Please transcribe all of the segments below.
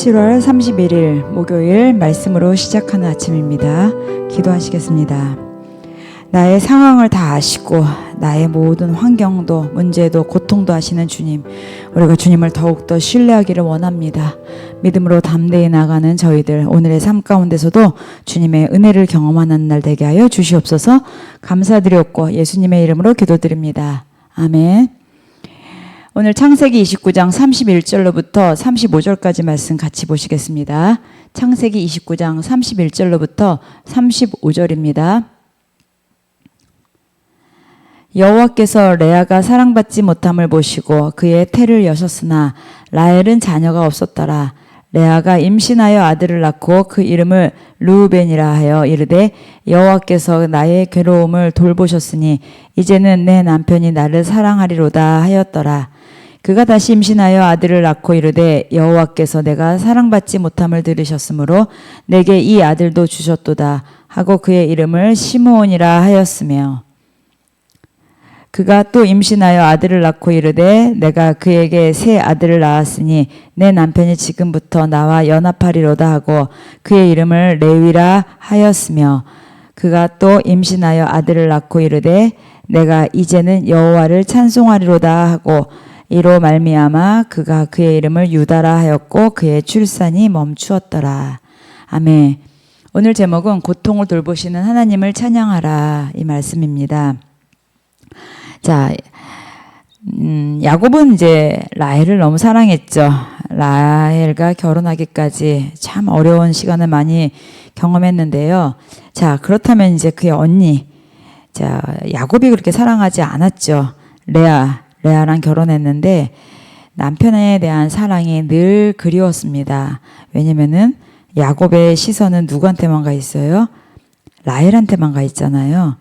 7월 31일 목요일 말씀으로 시작하는 아침입니다. 기도하시겠습니다. 나의 상황을 다 아시고 나의 모든 환경도 문제도 고통도 아시는 주님, 우리가 주님을 더욱더 신뢰하기를 원합니다. 믿음으로 담대히 나가는 저희들, 오늘의 삶 가운데서도 주님의 은혜를 경험하는 날 되게 하여 주시옵소서. 감사드렸고 예수님의 이름으로 기도드립니다. 아멘. 오늘 창세기 29장 31절로부터 35절까지 말씀 같이 보시겠습니다. 창세기 29장 31절로부터 35절입니다. 여호와께서 레아가 사랑받지 못함을 보시고 그의 태를 여셨으나 라헬은 자녀가 없었더라. 레아가 임신하여 아들을 낳고 그 이름을 르우벤이라 하여 이르되 여호와께서 나의 괴로움을 돌보셨으니 이제는 내 남편이 나를 사랑하리로다 하였더라. 그가 다시 임신하여 아들을 낳고 이르되 여호와께서 내가 사랑받지 못함을 들으셨으므로 내게 이 아들도 주셨도다 하고 그의 이름을 시므온이라 하였으며, 그가 또 임신하여 아들을 낳고 이르되 내가 그에게 새 아들을 낳았으니 내 남편이 지금부터 나와 연합하리로다 하고 그의 이름을 레위라 하였으며, 그가 또 임신하여 아들을 낳고 이르되 내가 이제는 여호와를 찬송하리로다 하고 이로 말미암아 그가 그의 이름을 유다라 하였고 그의 출산이 멈추었더라. 아멘. 오늘 제목은 고통을 돌보시는 하나님을 찬양하라, 이 말씀입니다. 자, 야곱은 이제 라헬을 너무 사랑했죠. 라헬과 결혼하기까지 참 어려운 시간을 많이 경험했는데요. 자, 그렇다면 이제 그의 언니, 자, 야곱이 그렇게 사랑하지 않았죠. 레아랑 결혼했는데 남편에 대한 사랑이 늘 그리웠습니다. 왜냐면은 야곱의 시선은 누구한테만 가 있어요? 라헬한테만 가 있잖아요.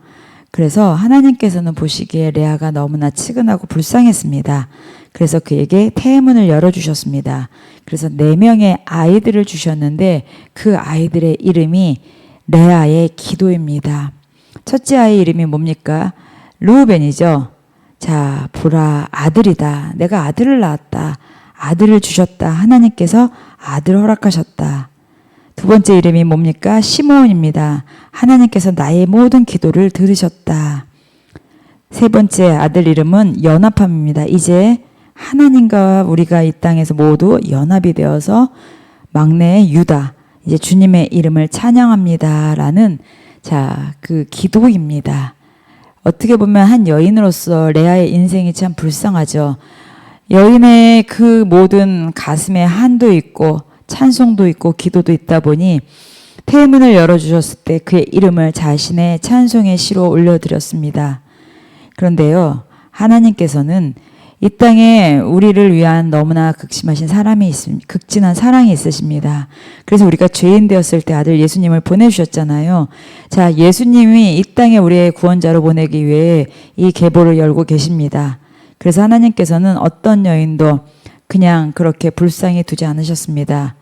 그래서 하나님께서는 보시기에 레아가 너무나 치근하고 불쌍했습니다. 그래서 그에게 태문을 열어주셨습니다. 그래서 4명의 아이들을 주셨는데 그 아이들의 이름이 레아의 기도입니다. 첫째 아이 이름이 뭡니까? 르우벤이죠. 자, 보라, 아들이다. 내가 아들을 낳았다. 아들을 주셨다. 하나님께서 아들을 허락하셨다. 두 번째 이름이 뭡니까? 시므온입니다. 하나님께서 나의 모든 기도를 들으셨다. 세 번째 아들 이름은 연합함입니다. 이제 하나님과 우리가 이 땅에서 모두 연합이 되어서 막내 유다, 이제 주님의 이름을 찬양합니다. 라는, 자, 그 기도입니다. 어떻게 보면 한 여인으로서 레아의 인생이 참 불쌍하죠. 여인의 그 모든 가슴에 한도 있고 찬송도 있고 기도도 있다 보니 태문을 열어주셨을 때 그의 이름을 자신의 찬송의 시로 올려드렸습니다. 그런데요, 하나님께서는 이 땅에 우리를 위한 너무나 극심하신 사람이 있습니다. 극진한 사랑이 있으십니다. 그래서 우리가 죄인 되었을 때 아들 예수님을 보내주셨잖아요. 자, 예수님이 이 땅에 우리의 구원자로 보내기 위해 이 계보를 열고 계십니다. 그래서 하나님께서는 어떤 여인도 그냥 그렇게 불쌍히 두지 않으셨습니다.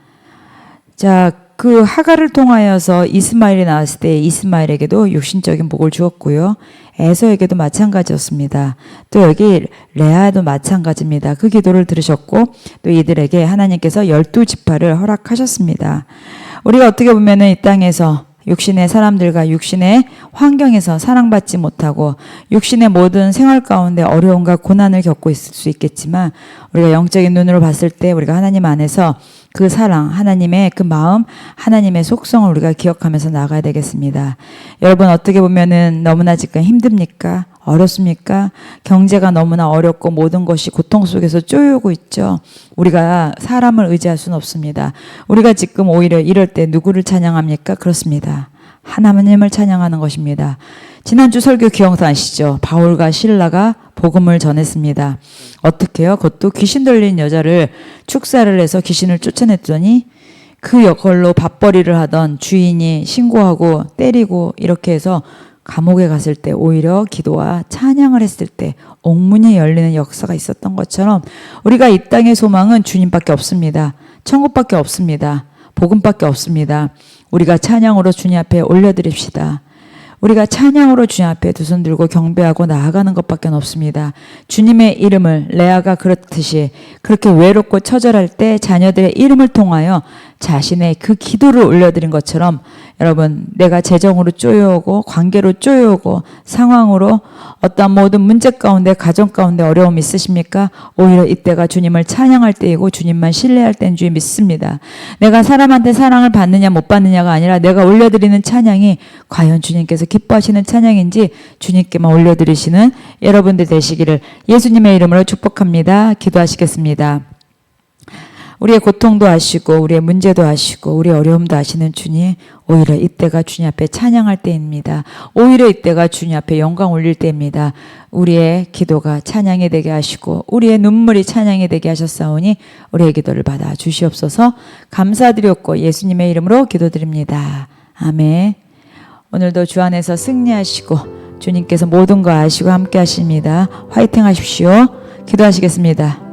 자, 그 하갈을 통하여서 이스마엘이 나왔을 때 이스마엘에게도 육신적인 복을 주었고요. 에서에게도 마찬가지였습니다. 또 여기 레아도 마찬가지입니다. 그 기도를 들으셨고 또 이들에게 하나님께서 12지파를 허락하셨습니다. 우리가 어떻게 보면은 이 땅에서 육신의 사람들과 육신의 환경에서 사랑받지 못하고 육신의 모든 생활 가운데 어려움과 고난을 겪고 있을 수 있겠지만 우리가 영적인 눈으로 봤을 때 우리가 하나님 안에서 그 사랑, 하나님의 그 마음, 하나님의 속성을 우리가 기억하면서 나가야 되겠습니다. 여러분 어떻게 보면은 너무나 지금 힘듭니까? 어렵습니까? 경제가 너무나 어렵고 모든 것이 고통 속에서 쪼여오고 있죠. 우리가 사람을 의지할 수는 없습니다. 우리가 지금 오히려 이럴 때 누구를 찬양합니까? 그렇습니다. 하나님을 찬양하는 것입니다. 지난주 설교 기억나시죠? 바울과 실라가 복음을 전했습니다. 어떻게요? 그것도 귀신 들린 여자를 축사를 해서 귀신을 쫓아냈더니 그 역할로 밥벌이를 하던 주인이 신고하고 때리고 이렇게 해서 감옥에 갔을 때 오히려 기도와 찬양을 했을 때 옥문이 열리는 역사가 있었던 것처럼 우리가 이 땅의 소망은 주님밖에 없습니다. 천국밖에 없습니다. 복음밖에 없습니다. 우리가 찬양으로 주님 앞에 올려드립시다. 우리가 찬양으로 주님 앞에 두 손 들고 경배하고 나아가는 것밖에 없습니다. 주님의 이름을 레아가 그렇듯이 그렇게 외롭고 처절할 때 자녀들의 이름을 통하여 자신의 그 기도를 올려드린 것처럼 여러분, 내가 재정으로 쪼여오고 관계로 쪼여오고 상황으로 어떠한 모든 문제 가운데 가정 가운데 어려움이 있으십니까? 오히려 이때가 주님을 찬양할 때이고 주님만 신뢰할 때인 줄 믿습니다. 내가 사람한테 사랑을 받느냐 못 받느냐가 아니라 내가 올려드리는 찬양이 과연 주님께서 기뻐하시는 찬양인지 주님께만 올려드리시는 여러분들 되시기를 예수님의 이름으로 축복합니다. 기도하시겠습니다. 우리의 고통도 아시고 우리의 문제도 아시고 우리의 어려움도 아시는 주님, 오히려 이때가 주님 앞에 찬양할 때입니다. 오히려 이때가 주님 앞에 영광 올릴 때입니다. 우리의 기도가 찬양이 되게 하시고 우리의 눈물이 찬양이 되게 하셨사오니 우리의 기도를 받아 주시옵소서. 감사드렸고 예수님의 이름으로 기도드립니다. 아멘. 오늘도 주 안에서 승리하시고 주님께서 모든 거 아시고 함께 하십니다. 화이팅 하십시오. 기도하시겠습니다.